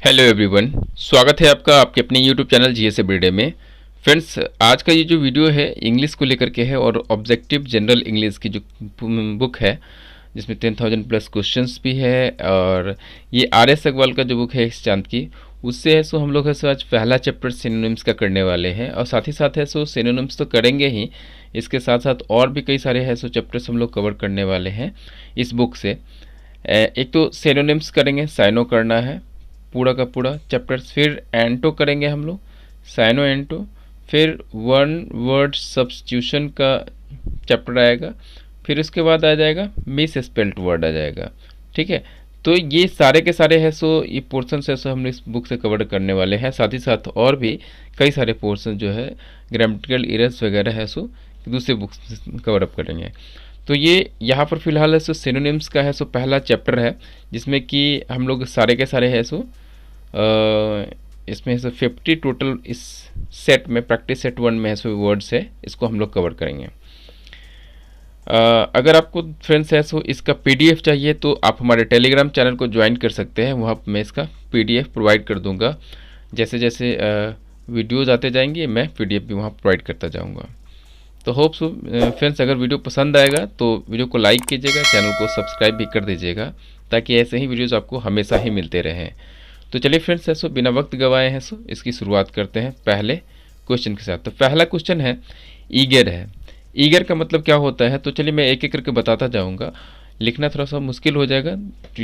Hello everyone, स्वागत है आपका आपके अपने यूट्यूब चैनल जीएस एवरीडे में। फ्रेंड्स, आज का ये जो वीडियो है इंग्लिश को लेकर के है और ऑब्जेक्टिव जनरल इंग्लिश की जो बुक है जिसमें 10,000 प्लस क्वेश्चंस भी है। और ये आर.एस. अग्रवाल का जो बुक है इस चांद की, उससे है सो हम लोग है सो आज पहला चैप्टर सिनोनिम्स का करने वाले हैं। और साथ ही साथ है सो सिनोनिम्स तो करेंगे ही, इसके साथ साथ और भी कई सारे है सो चैप्टर्स हम लोग कवर करने वाले हैं इस बुक से। एक तो सिनोनिम्स करेंगे, साइनो करना है पूरा का पूरा चैप्टर्स। फिर एंटो करेंगे हम लोग, साइनो एंटो। फिर वन वर्ड सब्स्टिट्यूशन का चैप्टर आएगा। फिर उसके बाद आ जाएगा मिस स्पेल्ट वर्ड आ जाएगा। ठीक है, तो ये सारे के सारे है सो ये पोर्सन है सो हम इस बुक से कवर करने वाले हैं। साथ ही साथ और भी कई सारे पोर्सन जो है ग्रामेटिकल एरर्स वगैरह है सो दूसरे बुक से कवर अप करेंगे। तो ये यहाँ पर फिलहाल है सो सिनोनिम्स का है सो पहला चैप्टर है, जिसमें कि हम लोग सारे के सारे है सो इसमें से 50 टोटल इस सेट में, प्रैक्टिस सेट 1 में है सो वर्ड्स है, इसको हम लोग कवर करेंगे। अगर आपको फ्रेंड्स है सो इसका पीडीएफ चाहिए तो आप हमारे टेलीग्राम चैनल को ज्वाइन कर सकते हैं। वहाँ मैं इसका पीडीएफ प्रोवाइड कर दूंगा। जैसे जैसे वीडियोज़ आते जाएंगे मैं पीडीएफ भी वहाँ प्रोवाइड करता जाऊँगा। तो होप सो फ्रेंड्स, अगर वीडियो पसंद आएगा तो वीडियो को लाइक कीजिएगा, चैनल को सब्सक्राइब भी कर दीजिएगा, ताकि ऐसे ही वीडियोज़ आपको हमेशा ही मिलते रहें। तो चलिए फ्रेंड्स है सो बिना वक्त गवाए हैं सो इसकी शुरुआत करते हैं पहले क्वेश्चन के साथ। तो पहला क्वेश्चन है ईगर है। ईगर का मतलब क्या होता है, तो चलिए मैं एक एक करके बताता जाऊंगा। लिखना थोड़ा सा मुश्किल हो जाएगा,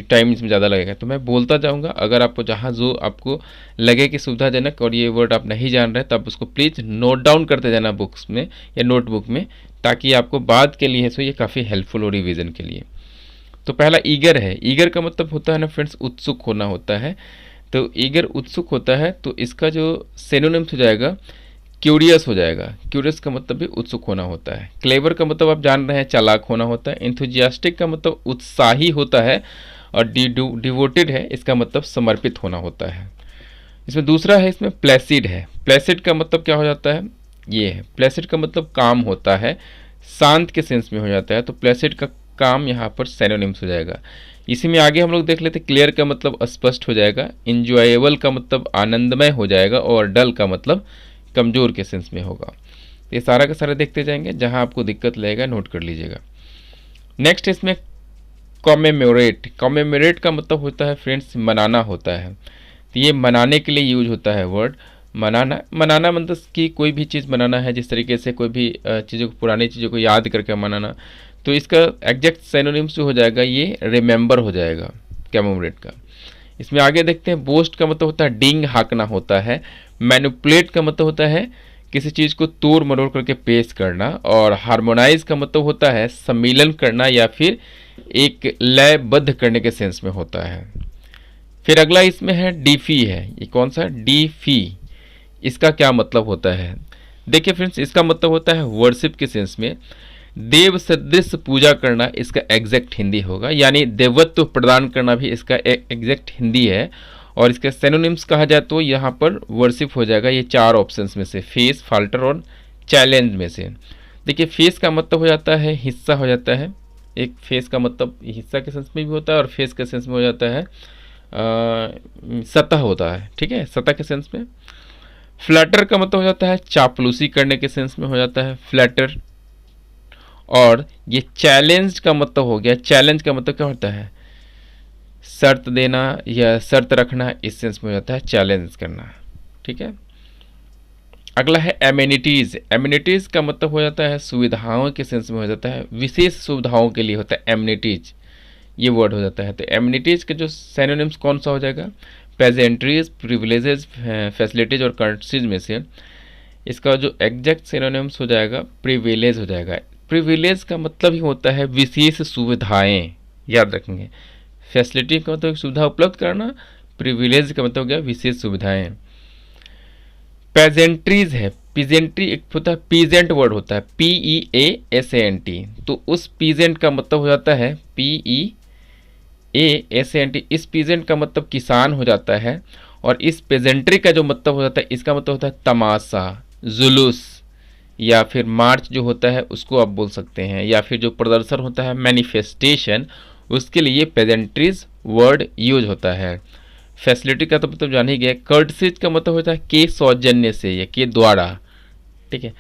टाइम इसमें ज़्यादा लगेगा, तो मैं बोलता जाऊंगा। अगर आपको जहाँ जो आपको लगे कि सुविधाजनक और ये वर्ड आप नहीं जान रहे, तब उसको प्लीज़ नोट डाउन करते जाना बुक्स में या नोटबुक में, ताकि आपको बाद के लिए सो ये काफ़ी हेल्पफुल हो रिविज़न के लिए। तो पहला ईगर है। ईगर का मतलब होता है ना फ्रेंड्स, उत्सुक होना होता है। तो ईगर उत्सुक होता है, तो इसका जो सिनोनिम्स हो जाएगा क्यूरियस हो जाएगा। क्यूरियस का मतलब भी उत्सुक होना होता है। क्लेवर का मतलब आप जान रहे हैं चालाक होना होता है। एंथुजियास्टिक का मतलब उत्साही होता है। और डिवोटेड है, इसका मतलब समर्पित होना होता है। इसमें दूसरा है, इसमें प्लेसिड है। प्लेसिड का मतलब क्या हो जाता है, ये है। प्लेसिड का मतलब काम होता है, शांत के सेंस में हो जाता है। तो प्लेसिड का काम यहाँ पर सिनोनिम्स हो जाएगा। इसी में आगे हम लोग देख लेते हैं। क्लियर का मतलब स्पष्ट हो जाएगा। इंजॉयबल का मतलब आनंदमय हो जाएगा। और डल का मतलब कमज़ोर के सेंस में होगा। ये सारा का सारा देखते जाएंगे, जहां आपको दिक्कत लगेगा नोट कर लीजिएगा। नेक्स्ट इसमें कॉमेमोरेट। कॉमेमोरेट का मतलब होता है फ्रेंड्स मनाना होता है। तो ये मनाने के लिए यूज होता है वर्ड मनाना। मनाना मतलब कि कोई भी चीज़ मनाना है, जिस तरीके से कोई भी चीज़ों को, पुरानी चीज़ों को याद करके मनाना। तो इसका एग्जैक्ट सिनोनिम्स जो हो जाएगा ये रिमेंबर हो जाएगा कॉमेमोरेट का। इसमें आगे देखते हैं। बोस्ट का मतलब होता है डिंग हाँकना होता है। मैनिपुलेट का मतलब होता है किसी चीज़ को तोड़ मरोड़ करके पेश करना। और हार्मोनाइज का मतलब होता है सम्मिलन करना या फिर एक लयबद्ध करने के सेंस में होता है। फिर अगला इसमें है डीफी है। ये कौन सा डीफी, इसका क्या मतलब होता है? देखिए फ्रेंड्स, इसका मतलब होता है वर्शिप के सेंस में देव सदृश पूजा करना, इसका एग्जैक्ट हिंदी होगा। यानी देवत्व प्रदान करना भी इसका एग्जैक्ट हिंदी है। और इसके सिनोनिम्स कहा जाए तो यहाँ पर वर्शिप हो जाएगा ये चार ऑप्शंस में से, फेस, फाल्टर और चैलेंज में से। देखिए फेस का मतलब हो जाता है हिस्सा हो जाता है। एक फेस का मतलब हिस्सा के सेंस में भी होता है और फेस के सेंस में हो जाता है सतह होता है। ठीक है, सतह के सेंस में। फ्लैटर का मतलब हो जाता है चापलूसी करने के सेंस में हो जाता है फ्लैटर। और ये चैलेंज का मतलब हो गया, चैलेंज का मतलब क्या होता है शर्त देना या शर्त रखना, इस सेंस में हो जाता है चैलेंज करना। ठीक है, अगला है एमिनिटीज़। एमिनिटीज़ का मतलब हो जाता है सुविधाओं के सेंस में हो जाता है, विशेष सुविधाओं के लिए होता है एमिनिटीज, ये वर्ड हो जाता है। तो एमिनिटीज़ के जो सिनोनिम्स कौन सा हो जाएगा, पेजेंट्रीज, प्रिविलेजेस, फैसिलिटीज और कर्टसीज में से इसका जो एग्जैक्ट सिनोनिम्स हो जाएगा प्रिविलेज हो जाएगा। प्रिविलेज का मतलब ही होता है विशेष सुविधाएं, याद रखेंगे। फैसिलिटी का मतलब सुविधा उपलब्ध कराना, प्रिविलेज का मतलब हो गया विशेष सुविधाएं। पेजेंट्रीज है। पीजेंट्री एक होता है, पीजेंट वर्ड होता है, PEASANT। तो उस पीजेंट का मतलब हो जाता है PEASANT। इस पीजेंट का मतलब किसान हो जाता है। और इस पेजेंट्री का जो मतलब हो जाता है, इसका मतलब होता है तमाशा, जुलूस या फिर मार्च जो होता है उसको आप बोल सकते हैं, या फिर जो प्रदर्शन होता है मैनिफेस्टेशन, उसके लिए पेजेंट्रीज वर्ड यूज होता है। फैसिलिटी का तो मतलब जान ही गया। कर्टसीज का मतलब होता है के सौजन्य से या के द्वारा, ठीक है।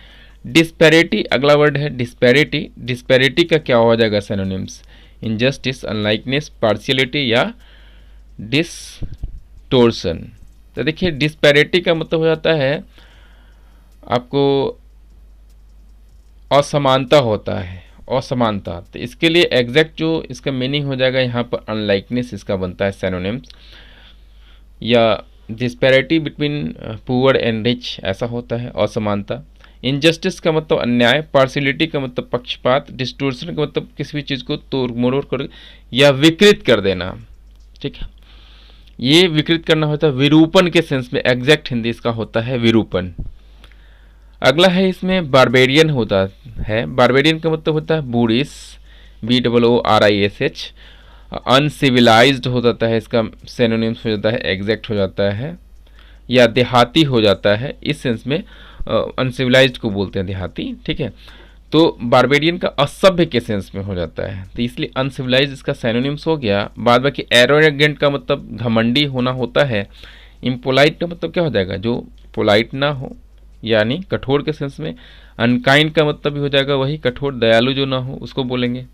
डिस्पैरिटी अगला वर्ड है डिस्पैरिटी। डिस्पैरिटी का क्या हो जाएगा सिनोनिम्स? इनजस्टिस, अनलाइकनेस, पार्शियलिटी या डिस्टोर्शन। तो देखिए डिस्पैरिटी का मतलब हो जाता है आपको असमानता होता है, असमानता। तो इसके लिए एग्जैक्ट जो इसका मीनिंग हो जाएगा यहाँ पर अनलाइकनेस इसका बनता है सिनोनिम्स, या disparity between poor and rich ऐसा होता है असमानता। इनजस्टिस का मतलब अन्याय, पार्शियलिटी का मतलब पक्षपात, डिस्टोर्शन का मतलब किसी भी चीज़ को तोड़ मरोड़ कर या विकृत कर देना, ठीक है। ये विकृत करना होता है विरूपण के सेंस में, एग्जैक्ट हिंदी इसका होता है विरूपण। अगला है इसमें बारबेरियन होता है। बारबेरियन का मतलब होता है बूढ़िस, BOORISH। अनसिविलाइज्ड हो जाता है, इसका सिनोनिम्स हो जाता है एग्जैक्ट हो जाता है, या देहाती हो जाता है। इस सेंस में अनसिविलाइज्ड को बोलते हैं देहाती, ठीक है। तो बारबेरियन का असभ्य के सेंस में हो जाता है, तो इसलिए अनसिविलाइज इसका सिनोनिम्स हो गया। बाद बाकी एरोगेंट का मतलब घमंडी होना होता है। इम्पोलाइट का मतलब क्या हो जाएगा? जो पोलाइट ना हो, यानी कठोर के सेंस में। अनकाइंड का मतलब भी हो जाएगा वही कठोर, दयालु जो ना हो उसको बोलेंगे।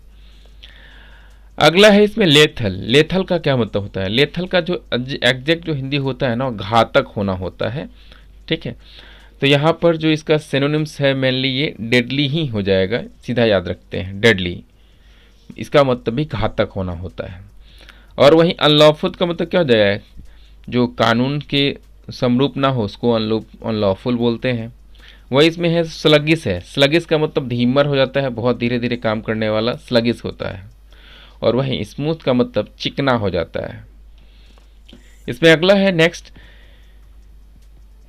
अगला है इसमें लेथल। लेथल का क्या मतलब होता है? लेथल का जो एग्जैक्ट जो हिंदी होता है ना, घातक होना होता है, ठीक है। तो यहाँ पर जो इसका सिनोनिम्स है मेनली ये डेडली ही हो जाएगा, सीधा याद रखते हैं डेडली, इसका मतलब भी घातक होना होता है। और वहीं अनलॉफुल का मतलब क्या हो जाएगा? जो कानून के समरूप ना हो उसको अनलॉफुल बोलते हैं। वही इसमें है स्लगिस है। स्लगिस का मतलब धीमर हो जाता है, बहुत धीरे धीरे काम करने वाला स्लगिस होता है। और वहीं स्मूथ का मतलब चिकना हो जाता है। इसमें अगला है नेक्स्ट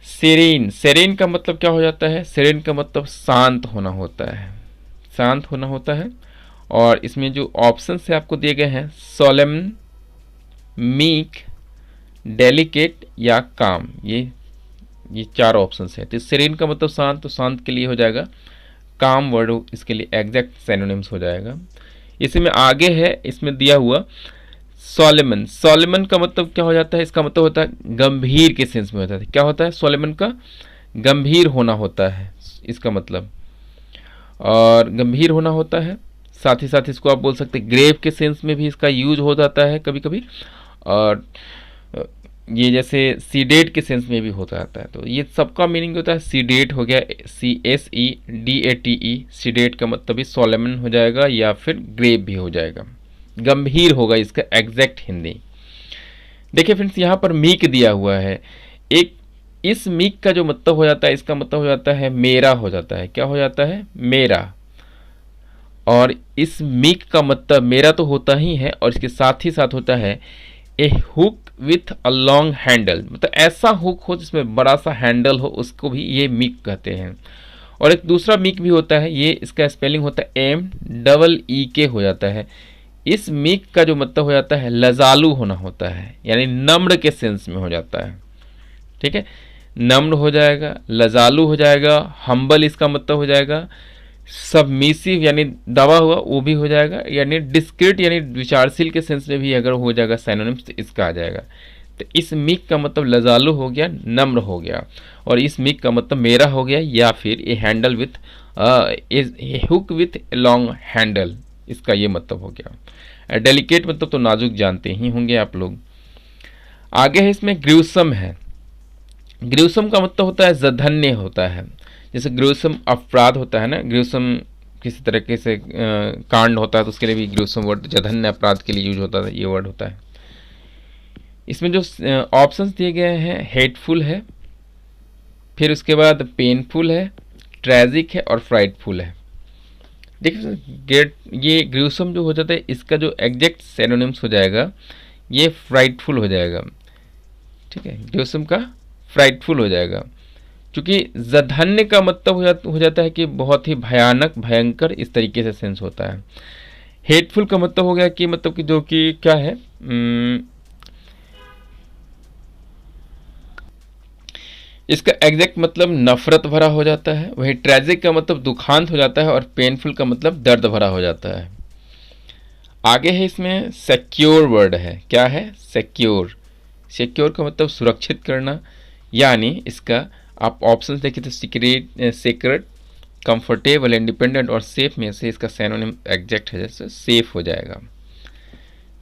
सेरेन। सेरेन का मतलब क्या हो जाता है? सेरेन का मतलब शांत होना होता है, शांत होना होता है। और इसमें जो ऑप्शन से आपको दिए गए हैं सोलेमन, मीक, डेलिकेट या काम, ये चार ऑप्शन है। तो सेरेन का मतलब शांत, तो शांत के लिए हो जाएगा काम वर्ड, इसके लिए एग्जैक्ट सिनोनिम्स हो जाएगा। इसी में आगे है इसमें दिया हुआ सोलेमन। सोलेमन का मतलब क्या हो जाता है? इसका मतलब होता है गंभीर के सेंस में होता है। क्या होता है? सोलेमन का गंभीर होना होता है इसका मतलब, और गंभीर होना होता है। साथ ही साथ इसको आप बोल सकते हैं ग्रेव के सेंस में भी इसका यूज हो जाता है कभी कभी, और ये जैसे सीडेट के सेंस में भी होता रहता है। तो ये सबका मीनिंग होता है सीडेट हो गया, CSEDATE, सीडेट का मतलब भी सोलेमन हो जाएगा या फिर ग्रेव भी हो जाएगा, गंभीर होगा इसका एग्जैक्ट हिंदी। देखिए फ्रेंड्स यहाँ पर मीक दिया हुआ है। एक इस मीक का जो मतलब हो जाता है, इसका मतलब हो जाता है मेरा हो जाता है। क्या हो जाता है? मेरा। और इस मीक का मतलब मेरा तो होता ही है, और इसके साथ ही साथ होता है a hook with a long handle, मतलब ऐसा हुक हो जिसमें बड़ा सा हैंडल हो, उसको भी ये मीक कहते हैं। और एक दूसरा मीक भी होता है, ये इसका स्पेलिंग होता है MEEK हो जाता है। इस मीक का जो मतलब हो जाता है लजालू होना होता है, यानी नम्र के सेंस में हो जाता है, ठीक है। नम्र हो जाएगा, लजालू हो जाएगा, हम्बल इसका मतलब हो जाएगा, सबमिसिव यानी दबा हुआ वो भी हो जाएगा, यानी डिस्क्रीट यानी विचारशील के सेंस में भी अगर हो जाएगा सिनोनिम्स तो इसका आ जाएगा। तो इस मीक का मतलब लजालू हो गया, नम्र हो गया, और इस मीक का मतलब मेरा हो गया, या फिर a handle with hook with long handle, इसका ये मतलब हो गया। डेलिकेट मतलब तो नाजुक जानते ही होंगे आप लोग। आगे है इसमें ग्रूसम है। ग्रूसम का मतलब होता है जघन्य होता है। जैसे ग्रूसम अपराध होता है ना, ग्रूसम किसी तरीके से कांड होता है तो उसके लिए भी ग्रूसम वर्ड जघन्य अपराध के लिए यूज होता है, ये वर्ड होता है। इसमें जो ऑप्शंस दिए गए हैं हेटफुल है, फिर उसके बाद पेनफुल है, ट्रेजिक है और फ्राइटफुल है। देखिए ये ग्रूसम जो हो जाता है इसका जो एग्जैक्ट सिनोनिम्स हो जाएगा ये फ्राइटफुल हो जाएगा, ठीक है। ग्रूसम का फ्राइटफुल हो जाएगा, क्योंकि जघन्य का मतलब हो जाता है कि बहुत ही भयानक, भयंकर, इस तरीके से सेंस होता है। हेटफुल का मतलब हो गया कि मतलब कि जो कि क्या है, इसका एग्जैक्ट मतलब नफरत भरा हो जाता है। वही ट्रेजिक का मतलब दुखांत हो जाता है, और पेनफुल का मतलब दर्द भरा हो जाता है। आगे है इसमें सिक्योर वर्ड है। क्या है? सिक्योर, सिक्योर का मतलब सुरक्षित करना, यानी इसका आप ऑप्शन देखिए तो सीक्रेट, कंफर्टेबल, इंडिपेंडेंट और सेफ में से इसका सिनोनिम एग्जैक्ट है, जैसे सेफ हो जाएगा।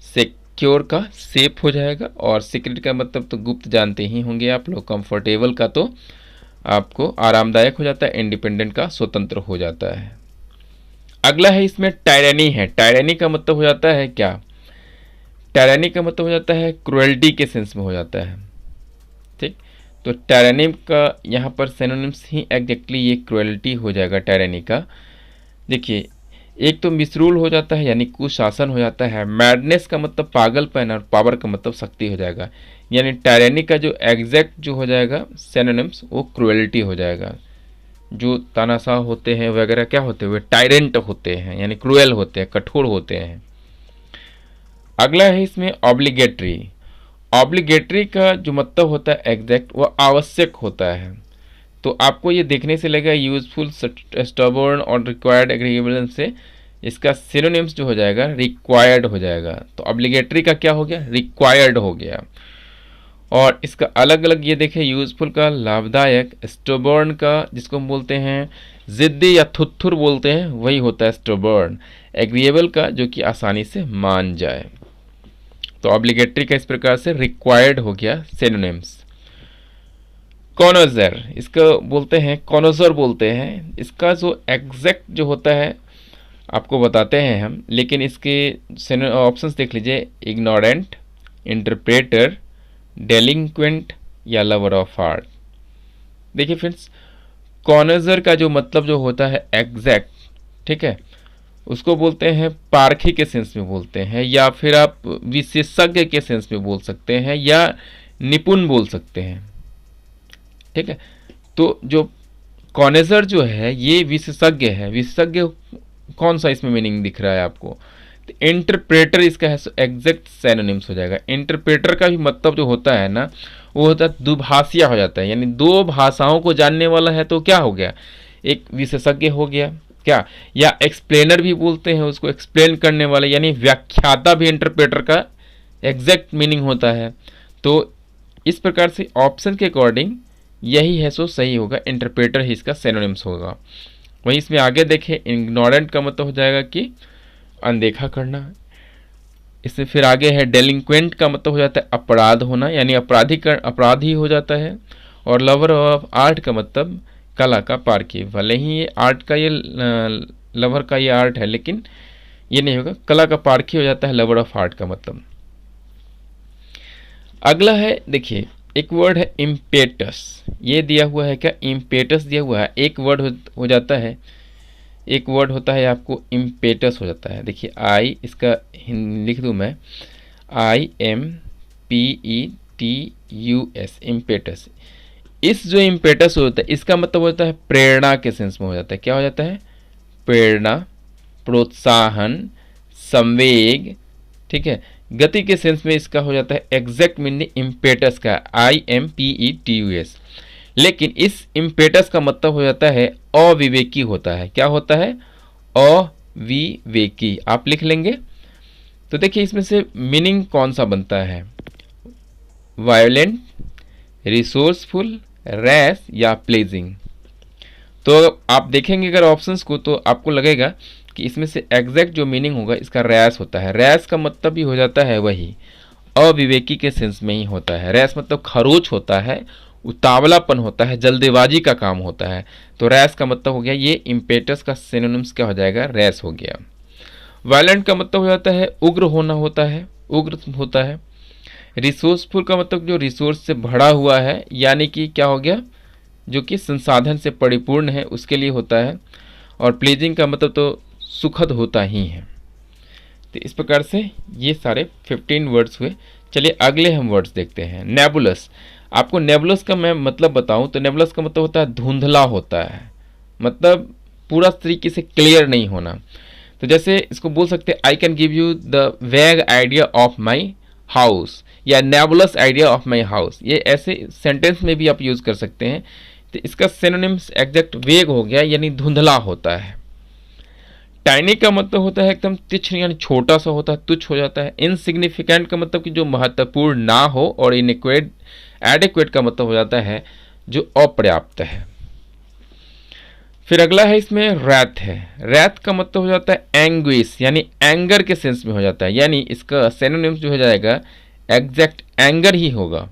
सिक्योर का सेफ हो जाएगा, और सीक्रेट का मतलब तो गुप्त जानते ही होंगे आप लोग। कंफर्टेबल का तो आपको आरामदायक हो जाता है, इंडिपेंडेंट का स्वतंत्र हो जाता है। अगला है इसमें टायरनी है। टायरनी का मतलब हो जाता है क्या? टायरनी का मतलब हो जाता है क्रुएल्टी के सेंस में हो जाता है, ठीक। तो टायरनी का यहाँ पर सिनोनिम्स ही एग्जैक्टली ये क्रुएल्टी हो जाएगा टायरनी का। देखिए, एक तो मिसरूल हो जाता है यानी कुशासन हो जाता है, मैडनेस का मतलब पागलपन, और पावर का मतलब शक्ति हो जाएगा। यानी टायरनी का जो एग्जैक्ट जो हो जाएगा सिनोनिम्स वो क्रुएल्टी हो जाएगा। जो तानाशाह होते हैं वगैरह क्या होते हैं, वे टायरेंट होते हैं, यानी क्रूएल होते हैं, कठोर होते हैं। अगला है इसमें ऑब्लिगेटरी। ऑब्लिगेटरी का जो मतलब होता है एग्जैक्ट, वह आवश्यक होता है। तो आपको ये देखने से लगेगा यूजफुल, स्टबर्न और रिक्वायर्ड एग्रीगेबल से इसका सिनोनिम्स जो हो जाएगा रिक्वायर्ड हो जाएगा। तो ऑब्लिगेटरी का क्या हो गया, रिक्वायर्ड हो गया। और इसका अलग अलग ये देखें, यूजफुल का लाभदायक, स्टबर्न का जिसको हम बोलते हैं जिद्दी या थुत्थुर बोलते हैं वही होता है स्टबर्न, एग्रीएबल का जो कि आसानी से मान जाए। तो ऑब्लिगेटरी का इस प्रकार से रिक्वायर्ड हो गया सिनोनिम्स। कॉनोजर, इसको बोलते हैं कॉनोजर बोलते हैं। इसका जो एग्जैक्ट जो होता है आपको बताते हैं हम, लेकिन इसके ऑप्शंस देख लीजिए, इग्नोरेंट, इंटरप्रेटर, डेलिंक्वेंट या लवर ऑफ आर्ट। देखिए फ्रेंड्स, कॉनोजर का जो मतलब जो होता है एग्जैक्ट, ठीक है, उसको बोलते हैं पारखी के सेंस में बोलते हैं, या फिर आप विशेषज्ञ के सेंस में बोल सकते हैं, या निपुण बोल सकते हैं, ठीक है। तो जो कॉनोजर जो है ये विशेषज्ञ है। विशेषज्ञ कौन सा इसमें मीनिंग दिख रहा है आपको? तो इंटरप्रेटर इसका है एग्जैक्ट सिनोनिम्स हो जाएगा। इंटरप्रेटर का भी मतलब जो होता है ना, वो होता है दुभाषिया हो जाता है, यानी दो भाषाओं को जानने वाला है। तो क्या हो गया, एक विशेषज्ञ हो गया क्या, या एक्सप्लेनर भी बोलते हैं उसको, एक्सप्लेन करने वाले, यानी व्याख्याता भी इंटरप्रेटर का एग्जैक्ट मीनिंग होता है। तो इस प्रकार से ऑप्शन के अकॉर्डिंग यही है सो सही होगा, इंटरप्रेटर ही इसका सिनोनिम्स होगा। वहीं इसमें आगे देखें, इग्नोरेंट का मतलब हो जाएगा कि अनदेखा करना। इसमें फिर आगे है डेलिंक्वेंट का मतलब हो जाता है अपराध होना, यानी अपराधी हो जाता है। और लवर ऑफ आर्ट का मतलब कला का पारखी। भले ही ये आर्ट का ये लवर का ये आर्ट है, लेकिन ये नहीं होगा, कला का पारखी हो जाता है लवर ऑफ आर्ट का मतलब। अगला है देखिए, एक वर्ड है इम्पेटस। ये दिया हुआ है क्या, इम्पेटस दिया हुआ है, एक वर्ड हो जाता है, एक वर्ड होता है आपको इम्पेटस हो जाता है। देखिए आई, इसका लिख दूँ मैं, IMPETUS, इम्पेटस। इस जो इम्पेटस होता है इसका मतलब होता है प्रेरणा के सेंस में हो जाता है। क्या हो जाता है, प्रेरणा, प्रोत्साहन, संवेग, ठीक है। गति के सेंस में इसका हो जाता है एग्जैक्ट मीनिंग इम्पेटस का, IMPETUS। लेकिन इस इम्पेटस का मतलब हो जाता है अविवेकी होता है। क्या होता है, अविवेकी, आप लिख लेंगे। तो देखिए इसमें से मीनिंग कौन सा बनता है, वायलेंट, रिसोर्सफुल, रैश या प्लेजिंग। तो आप देखेंगे अगर ऑप्शंस को, तो आपको लगेगा कि इसमें से एग्जैक्ट जो मीनिंग होगा इसका रैश होता है। रैश का मतलब भी हो जाता है वही अविवेकी के सेंस में ही होता है। रैश मतलब खरोच होता है, उतावलापन होता है, जल्दबाजी का काम होता है। तो रैश का मतलब हो गया, ये इम्पेटस का सिनोनिम्स क्या हो जाएगा, रैश हो गया। वायलेंट का मतलब हो जाता है उग्र होना होता है, उग्र होता है। रिसोर्सफुल का मतलब जो रिसोर्स से भरा हुआ है, यानी कि क्या हो गया, जो कि संसाधन से परिपूर्ण है, उसके लिए होता है। और प्लीजिंग का मतलब तो सुखद होता ही है। तो इस प्रकार से ये सारे 15 वर्ड्स हुए। चलिए अगले हम वर्ड्स देखते हैं। नेबुलस। आपको नेबुलस का मैं मतलब बताऊं तो नेबुलस का मतलब होता है धुंधला होता है, मतलब पूरा तरीके से क्लियर नहीं होना। तो जैसे इसको बोल सकते हैं, I can give you the वैग आइडिया ऑफ माई हाउस, या नेबुलस आइडिया ऑफ माई हाउस। ये ऐसे सेंटेंस में भी आप यूज़ कर सकते हैं। तो इसका सिनोनिम्स एग्जैक्ट वेग हो गया, यानी धुंधला होता है। टाइनी का मतलब होता है एकदम तुच्छ, यानी छोटा सा होता है, तुच्छ हो जाता है। इनसिग्निफिकेंट का मतलब कि जो महत्वपूर्ण ना हो, और इनएक्वेट एडिक्वेट का मतलब हो जाता है जो अपर्याप्त है। फिर अगला है इसमें रैथ है। रैथ का मतलब हो जाता है एंग्विश, यानी एंगर के सेंस में हो जाता है, यानी इसका सिनोनिम्स जो हो जाएगा एग्जैक्ट एंगर ही होगा।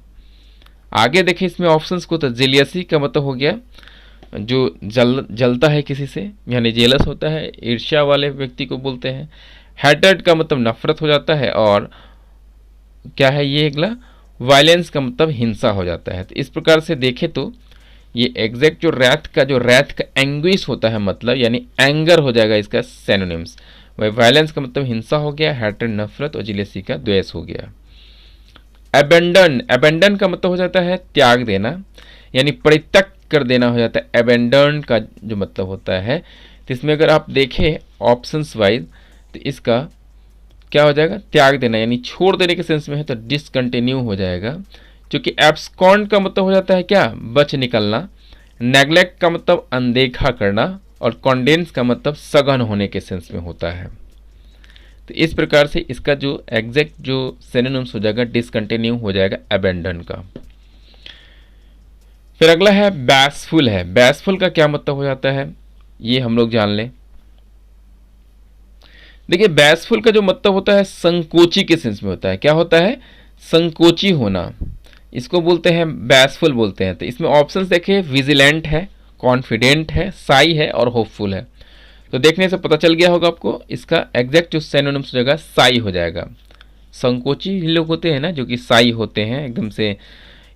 आगे देखिए इसमें ऑप्शंस को, तो जेलियसी का मतलब हो गया जो जलता है किसी से, यानी जेलस होता है, ईर्ष्या वाले व्यक्ति को बोलते हैं। हैटेड का मतलब नफरत हो जाता है, और क्या है ये अगला, वायलेंस का मतलब हिंसा हो जाता है। तो इस प्रकार से देखें तो ये एग्जैक्ट जो रैथ का एंग्विश होता है मतलब, यानी एंगर हो जाएगा इसका सिनोनिम्स। वही वायलेंस का मतलब हिंसा हो गया, हैटेड नफरत, और जेलेसी का द्वेष हो गया। एबेंडन का मतलब हो जाता है त्याग देना, यानी परित्यक्त कर देना हो जाता है। एबेंडन का जो मतलब होता है, तो इसमें अगर आप देखें ऑप्शंस वाइज, तो इसका क्या हो जाएगा, त्याग देना, यानी छोड़ देने के सेंस में है तो डिसकंटिन्यू हो जाएगा। क्योंकि एब्सकॉन्ड का मतलब हो जाता है क्या, बच निकलना। नेग्लेक्ट का मतलब अनदेखा करना, और कॉन्डेंस का मतलब सघन होने के सेंस में होता है। तो इस प्रकार से इसका जो एग्जैक्ट जो सिनोनिम्स हो जाएगा डिसकंटिन्यू हो जाएगा अबेंडन का। फिर अगला है बैसफुल है। बैसफुल का क्या मतलब हो जाता है ये हम लोग जान लें। देखिए बैसफुल का जो मतलब होता है संकोची के सेंस में होता है। क्या होता है, संकोची होना, इसको बोलते हैं बैसफुल बोलते हैं। तो इसमें ऑप्शंस देखिए, विजिलेंट है, कॉन्फिडेंट है, साई है, और होपफुल है। तो देखने से पता चल गया होगा आपको, इसका एग्जैक्ट जो सिनोनिम्स हो जाएगा साई हो जाएगा। संकोची ही लोग होते हैं ना जो कि साई होते हैं एकदम से।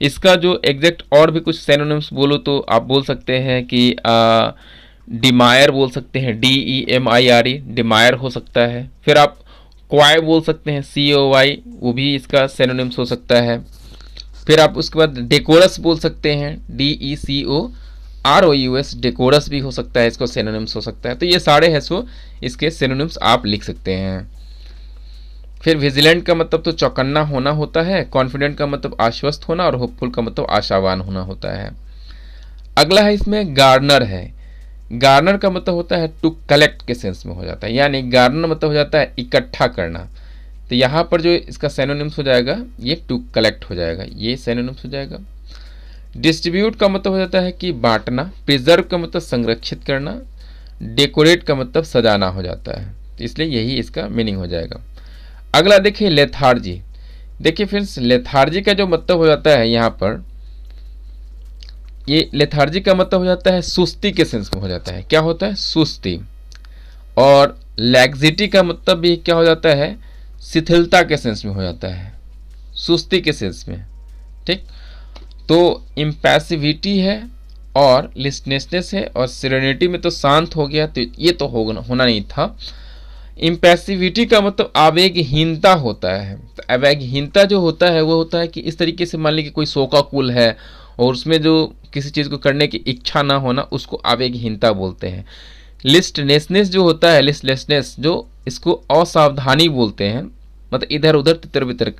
इसका जो एग्जैक्ट और भी कुछ सिनोनिम्स बोलो तो आप बोल सकते हैं कि डिमायर बोल सकते हैं, DEMIRE, डिमायर हो सकता है। फिर आप क्वाई बोल सकते हैं, COY, वो भी इसका सिनोनिम्स हो सकता है। फिर आप उसके बाद डेकोरस बोल सकते हैं, DECOROUS, डेकोरस भी हो सकता है, इसको सिनोनिम्स हो सकता है। तो ये सारे है सो इसके सिनोनिम्स आप लिख सकते हैं। फिर विजिलेंट का मतलब तो चौकन्ना होना होता है, कॉन्फिडेंट का मतलब आश्वस्त होना, और होपफुल का मतलब आशावान होना होता है। अगला है इसमें गार्नर है। गार्नर का मतलब होता है टू कलेक्ट के सेंस में हो जाता है, यानी गार्नर मतलब हो जाता है इकट्ठा करना। तो यहाँ पर जो इसका सिनोनिम्स हो जाएगा ये टू कलेक्ट हो जाएगा, ये सिनोनिम्स हो जाएगा। डिस्ट्रीब्यूट का मतलब हो जाता है कि बांटना। प्रिजर्व का मतलब संरक्षित करना। डेकोरेट का मतलब सजाना हो जाता है, तो इसलिए यही इसका मीनिंग हो जाएगा। अगला देखिए लेथार्जी। देखिए फ्रेंड्स लेथार्जी का जो मतलब हो जाता है यहाँ पर, ये लेथार्जी का मतलब हो जाता है सुस्ती के सेंस में हो जाता है। क्या होता है, सुस्ती। और लैक्सिटी का मतलब भी क्या हो जाता है, शिथिलता के सेंस में हो जाता है, सुस्ती के सेंस में। ठीक, तो इम्पैसिविटी है, और लिस्टनेसनेस है, और सेरेनिटी में तो शांत हो गया, तो ये तो होना नहीं था। इम्पैसिविटी का मतलब आवेगहीनता होता है। तो आवेगहीनता जो होता है वो होता है कि इस तरीके से मान लीजिए कोई शोकाकुल है और उसमें जो किसी चीज़ को करने की इच्छा ना होना, उसको आवेगहीनता बोलते हैं। लिस्टलेसनेस जो होता है, लिस्टलेसनेस जो, इसको असावधानी बोलते हैं, मतलब इधर उधर तितर बितर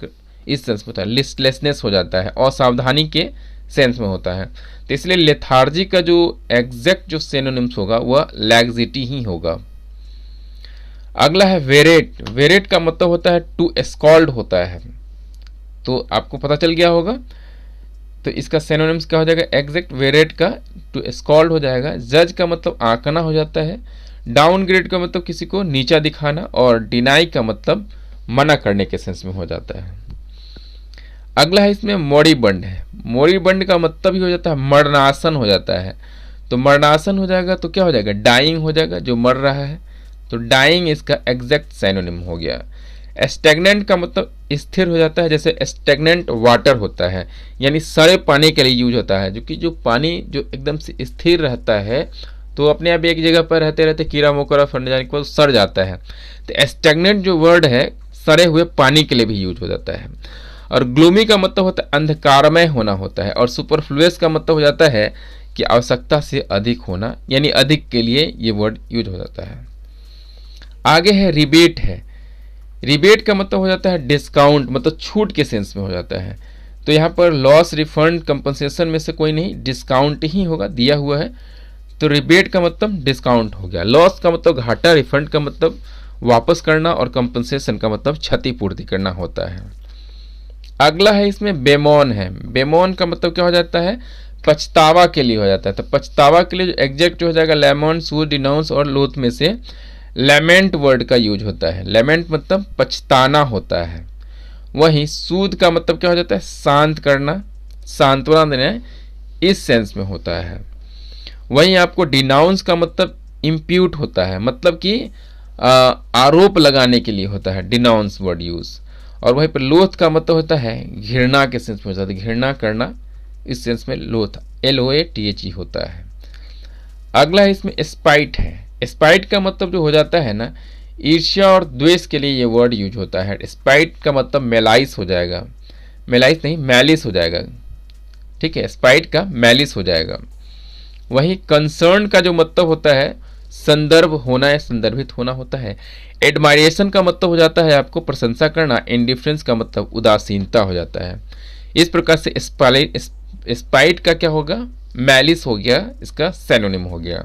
इस सेंस में होता है, लिस्टलेसनेस हो जाता है, असावधानी के सेंस में होता है। तो इसलिए लेथार्जी का जो एग्जैक्ट जो सिनोनिम्स होगा वह लैक्सिटी ही होगा। अगला है वेरेट। वेरेट का मतलब होता है टू स्कॉल्ड होता है, तो आपको पता चल गया होगा। तो इसका सिनोनिम्स क्या हो जाएगा, एग्जैक्ट वेरेट का टू स्कॉल्ड हो जाएगा। जज का मतलब आंकना हो जाता है। डाउनग्रेड का मतलब किसी को नीचा दिखाना, और डिनाई का मतलब मना करने के सेंस में हो जाता है। अगला है इसमें मोरिबंड है। मोरिबंड का मतलब ही हो जाता है मरणासन हो जाता है। तो मरणासन हो जाएगा तो क्या हो जाएगा, डाइंग हो जाएगा, जो मर रहा है। तो डाइंग इसका एग्जैक्ट सिनोनिम हो गया। स्टैग्नेंट का मतलब स्थिर हो जाता है, जैसे स्टैग्नेंट वाटर होता है, यानी सड़े पानी के लिए यूज होता है। जो कि जो पानी जो एकदम से स्थिर रहता है, तो अपने आप एक जगह पर रहते रहते कीड़ा मकोड़ा फट जाने के बाद सड़ जाता है। तो स्टैग्नेंट जो वर्ड है सड़े हुए पानी के लिए भी यूज हो जाता है। और ग्लूमी का मतलब होता है अंधकारमय होना होता है। और सुपरफ्लुअस का मतलब हो जाता है कि आवश्यकता से अधिक होना, यानी अधिक के लिए ये वर्ड यूज हो जाता है। आगे है रिबेट है। रिबेट का मतलब हो जाता है डिस्काउंट, मतलब छूट के सेंस में हो जाता है। तो यहाँ पर लॉस, रिफंड, कंपनसेशन में से कोई नहीं, डिस्काउंट ही होगा, दिया हुआ है। तो रिबेट का मतलब डिस्काउंट हो गया, लॉस का मतलब घाटा, रिफंड का मतलब वापस करना और कंपनसेशन का मतलब क्षतिपूर्ति करना होता है। अगला है इसमें बेमौन है। बेमौन का मतलब क्या हो जाता है, पछतावा के लिए हो जाता है। तो पछतावा के लिए जो एग्जैक्ट हो जाएगा लेमन, सूद, डिनाउंस और लोथ में से लेमेंट वर्ड का यूज होता है। लेमेंट मतलब पछताना होता है। वहीं सूद का मतलब क्या हो जाता है, शांत करना, सांत्वना देना, इस सेंस में होता है। वहीं आपको डिनाउंस का मतलब इम्प्यूट होता है, मतलब कि आरोप लगाने के लिए होता है डिनाउंस वर्ड यूज। और वहीं पर लोथ का मतलब होता है घृणा के सेंस में हो जाता है, घृणा करना, इस सेंस में लोथ LOATHE होता है। अगला है इसमें स्पाइट है। स्पाइट का मतलब जो हो जाता है ना, ईर्ष्या और द्वेष के लिए ये वर्ड यूज होता है। स्पाइट का मतलब मेलाइस हो जाएगा, मेलाइस नहीं मैलिस हो जाएगा, ठीक है, स्पाइट का मैलिस हो जाएगा। वहीं कंसर्न का जो मतलब होता है संदर्भ होना या संदर्भित होना होता है। एडमायरेशन का मतलब हो जाता है आपको प्रशंसा करना। इंडिफरेंस का मतलब उदासीनता हो जाता है। इस प्रकार से स्पाइट का क्या होगा, मैलिस हो गया, इसका सिनोनिम हो गया।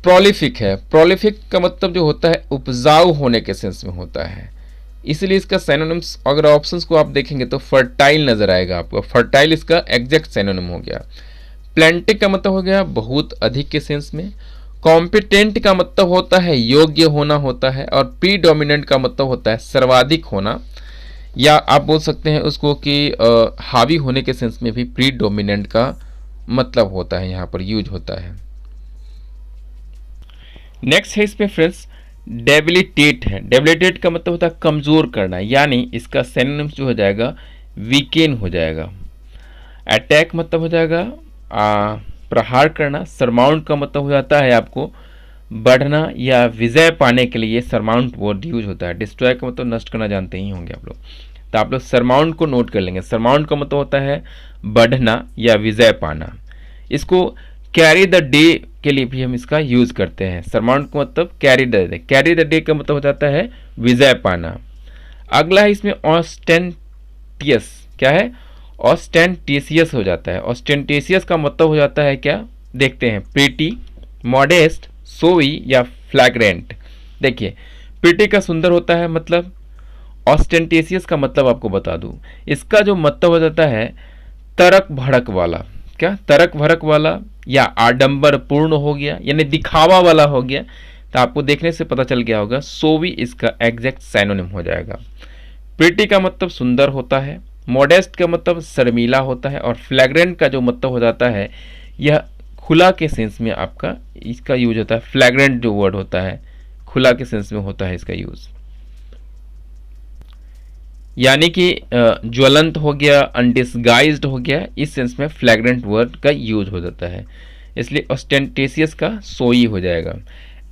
प्रोलिफिक है। प्रोलिफिक का मतलब जो होता है उपजाऊ होने के सेंस में होता है, इसलिए इसका सिनोनिम्स अगर ऑप्शंस को आप देखेंगे तो फर्टाइल नजर आएगा आपको। फर्टाइल इसका एग्जैक्ट सिनोनिम हो गया। प्लेंटिक का मतलब हो गया बहुत अधिक के सेंस में। कॉम्पिटेंट का मतलब होता है योग्य होना होता है। और प्रीडोमिनेंट का मतलब होता है सर्वाधिक होना, या आप बोल सकते हैं उसको कि हावी होने के सेंस में भी प्रीडोमिनेंट का मतलब होता है, यहाँ पर यूज होता है। नेक्स्ट है इसमें फ्रेंड्स डेबिलिटेट है। डेबिलिटेट का मतलब होता है कमजोर करना, यानी इसका सिनोनिम्स जो हो जाएगा वीकेन हो जाएगा। अटैक मतलब हो जाएगा प्रहार करना। सरमाउंट का मतलब हो जाता है आपको बढ़ना या विजय पाने के लिए सरमाउंट वर्ड यूज होता है। डिस्ट्रॉय का मतलब नष्ट करना, जानते ही होंगे आप लोग, तो आप लोग सरमाउंट को नोट कर लेंगे। सरमाउंट का मतलब होता है बढ़ना या विजय पाना। इसको कैरी द डे के लिए भी हम इसका यूज करते हैं। सरमाउंट का मतलब carry the day, carry the day का मतलब हो जाता है विजय पाना। अगला है इसमें ऑस्टेंटियस, क्या है, ऑस्टेंटेशियस हो जाता है। ऑस्टेंटेशियस का मतलब हो जाता है क्या, देखते हैं, प्रीटी, मॉडेस्ट, सोई या फ्लैग्रेंट। देखिए प्रीटी का सुंदर होता है मतलब, ऑस्टेंटेशियस का मतलब आपको बता दूं, इसका जो मतलब हो जाता है तरक भड़क वाला, क्या, तरक भड़क वाला या आडंबर पूर्ण हो गया, यानी दिखावा वाला हो गया। तो आपको देखने से पता चल गया होगा सोवी इसका एग्जैक्ट सिनोनिम हो जाएगा। प्रीटी का मतलब सुंदर होता है, मॉडेस्ट का मतलब शर्मीला होता है, और फ्लैग्रेंट का जो मतलब हो जाता है यह खुला के सेंस में आपका इसका यूज होता है। फ्लैग्रेंट जो वर्ड होता है खुला के सेंस में होता है इसका यूज, यानी कि ज्वलंत हो गया, अनडिस्गाइज्ड हो गया, इस सेंस में फ्लैग्रेंट वर्ड का यूज हो जाता है। इसलिए ऑस्टेंटेशियस का सोई हो जाएगा।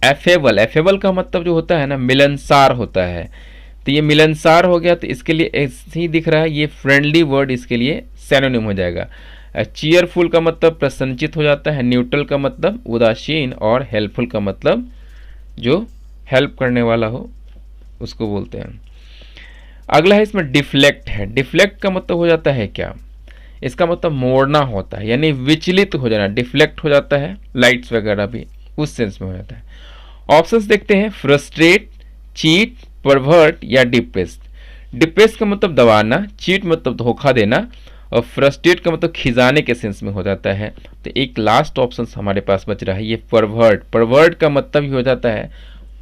एफेबल, एफेबल का मतलब जो होता है ना मिलनसार होता है, तो ये मिलनसार हो गया, तो इसके लिए ऐसे ही दिख रहा है, ये फ्रेंडली वर्ड इसके लिए सिनोनिम हो जाएगा। चीयरफुल का मतलब प्रसन्नचित हो जाता है। न्यूट्रल का मतलब उदासीन, और हेल्पफुल का मतलब जो हेल्प करने वाला हो उसको बोलते हैं। अगला है इसमें डिफ्लेक्ट है। डिफ्लेक्ट का मतलब हो जाता है क्या, इसका मतलब मोड़ना होता है, यानी विचलित हो जाना, डिफ्लेक्ट हो जाता है। लाइट्स वगैरह भी उस सेंस में हो जाता है। ऑप्शंस देखते हैं, फ्रस्ट्रेट, चीट, परवर्ट या डिप्रेस्ड। डिप्रेस का मतलब दबाना, चीट मतलब धोखा देना, और फ्रस्ट्रेट का मतलब खिजाने के सेंस में हो जाता है। तो एक लास्ट ऑप्शन हमारे पास बच रहा है, ये परवर्ट। परवर्ट का मतलब ही हो जाता है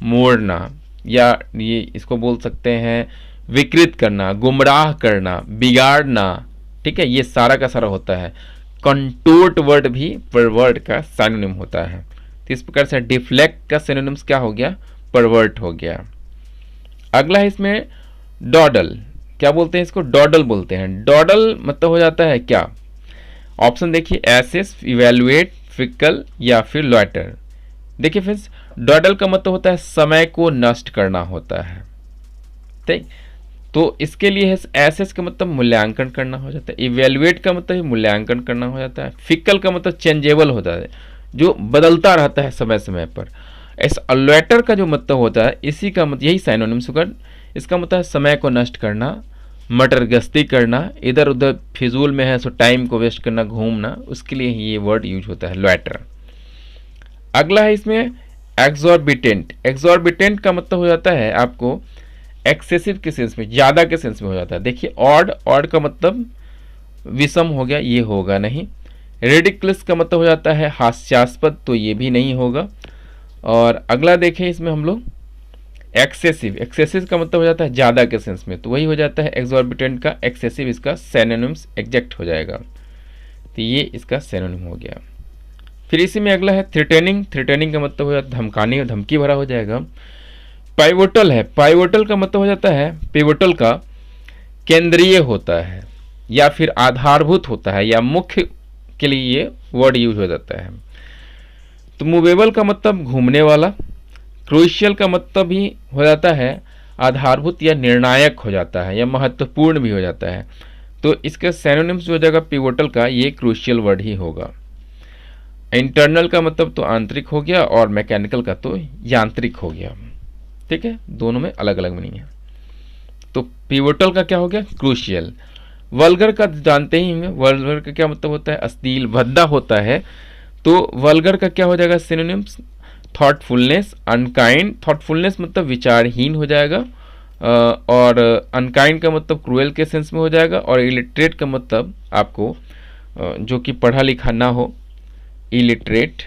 मोड़ना, या ये इसको बोल सकते हैं विकृत करना, गुमराह करना, बिगाड़ना, ठीक है, ये सारा का सारा होता है। कंटोर्ट वर्ड भी परवर्ट का सिनोनिम होता है। तो इस प्रकार से डिफ्लेक्ट का सिनोनिम्स क्या हो गया, परवर्ट हो गया। अगला है इसमें डॉडल, क्या बोलते हैं इसको, डॉडल बोलते हैं। डॉडल मतलब हो जाता है क्या, ऑप्शन देखिए, एसेस, इवेलुएट, फिकल या फिर लॉइटर। देखिए फ्रेंड्स, डॉडल का मतलब होता है समय को नष्ट करना होता है, ठीक। तो इसके लिए है एसेस का मतलब मूल्यांकन करना हो जाता है। इवेलुएट का मतलब मूल्यांकन करना हो जाता है। फिकल का मतलब चेंजेबल होता है, जो बदलता रहता है समय समय पर। ऐसा लॉइटर का जो मतलब होता है, इसी का मतलब यही सिनोनिम्स होगा, इसका मतलब है समय को नष्ट करना, मटरगश्ती करना, इधर उधर फिजूल में है सो टाइम को वेस्ट करना, घूमना, उसके लिए ही ये वर्ड यूज होता है लॉइटर। अगला है इसमें एक्सॉर्बिटेंट। एक्सॉर्बिटेंट का मतलब हो जाता है आपको एक्सेसिव के सेंस में, ज़्यादा के सेंस में हो जाता है। देखिए ऑड, ऑड का मतलब विषम हो गया, ये होगा नहीं। रेडिकुलस का मतलब हो जाता है हास्यास्पद, तो ये भी नहीं होगा। और अगला देखें इसमें हम लोग एक्सेसिव। एक्सेसिव का मतलब हो जाता है ज़्यादा के सेंस में, तो वही हो जाता है एक्सॉर्बिटेंट का एक्सेसिव, इसका सिनोनिम्स एग्जैक्ट हो जाएगा। तो ये इसका सिनोनिम हो गया। फिर इसी में अगला है थ्रेटनिंग। थ्रेटनिंग का मतलब हो जाता है धमकाने और धमकी भरा हो जाएगा। पाइवोटल है। पाइवोटल का मतलब हो जाता है, पिवोटल का केंद्रीय होता है या फिर आधारभूत होता है या मुख्य के लिए ये वर्ड यूज हो जाता है। तो मूवेबल का मतलब घूमने वाला। क्रूशियल का मतलब भी हो जाता है आधारभूत या निर्णायक हो जाता है या महत्वपूर्ण भी हो जाता है। तो इसका सिनोनिम्स जो हो जाएगा पिवोटल का, ये क्रूशियल वर्ड ही होगा। इंटरनल का मतलब तो आंतरिक हो गया और मैकेनिकल का तो यांत्रिक हो गया। ठीक है, दोनों में अलग अलग मीनिंग है। तो पिवोटल का क्या हो गया, क्रूशियल। वल्गर का जानते ही हैं, वल्गर का क्या मतलब होता है, अश्लील भद्दा होता है। तो वल्गर का क्या हो जाएगा सिनोनिम्स, थॉटफुलनेस, अनकाइंड। थॉटफुलनेस मतलब विचारहीन हो जाएगा, और अनकाइंड का मतलब क्रूएल के सेंस में हो जाएगा। और इलिटरेट का मतलब आपको जो कि पढ़ा लिखा ना हो, इलिटरेट।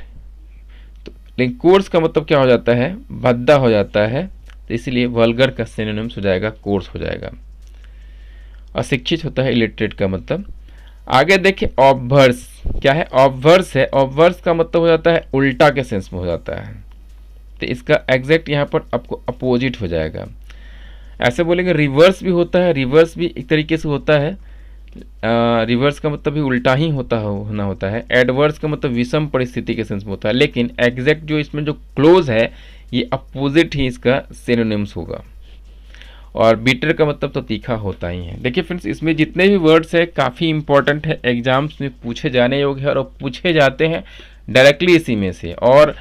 तो लेकिन कोर्स का मतलब क्या हो जाता है, भद्दा हो जाता है। तो इसलिए वल्गर का सिनोनिम्स हो जाएगा कोर्स हो जाएगा। अशिक्षित होता है इलिटरेट का मतलब। आगे देखिए ऑब्वर्स क्या है, ऑब्वर्स है। ऑब्वर्स का मतलब हो जाता है उल्टा के सेंस में हो जाता है। तो इसका एग्जैक्ट यहाँ पर आपको अपोजिट हो जाएगा। ऐसे बोलेंगे रिवर्स भी होता है, रिवर्स भी एक तरीके से होता है। रिवर्स का मतलब भी उल्टा ही होना होता है। एडवर्स का मतलब विषम परिस्थिति के सेंस में होता है, लेकिन एग्जैक्ट जो इसमें जो क्लोज है ये अपोजिट ही इसका सिनोनिम्स होगा। और बीटर का मतलब तो तीखा होता ही है। देखिए फ्रेंड्स, इसमें जितने भी वर्ड्स है काफ़ी इंपॉर्टेंट है, एग्जाम्स में पूछे जाने योग्य है और पूछे जाते हैं डायरेक्टली इसी में से। और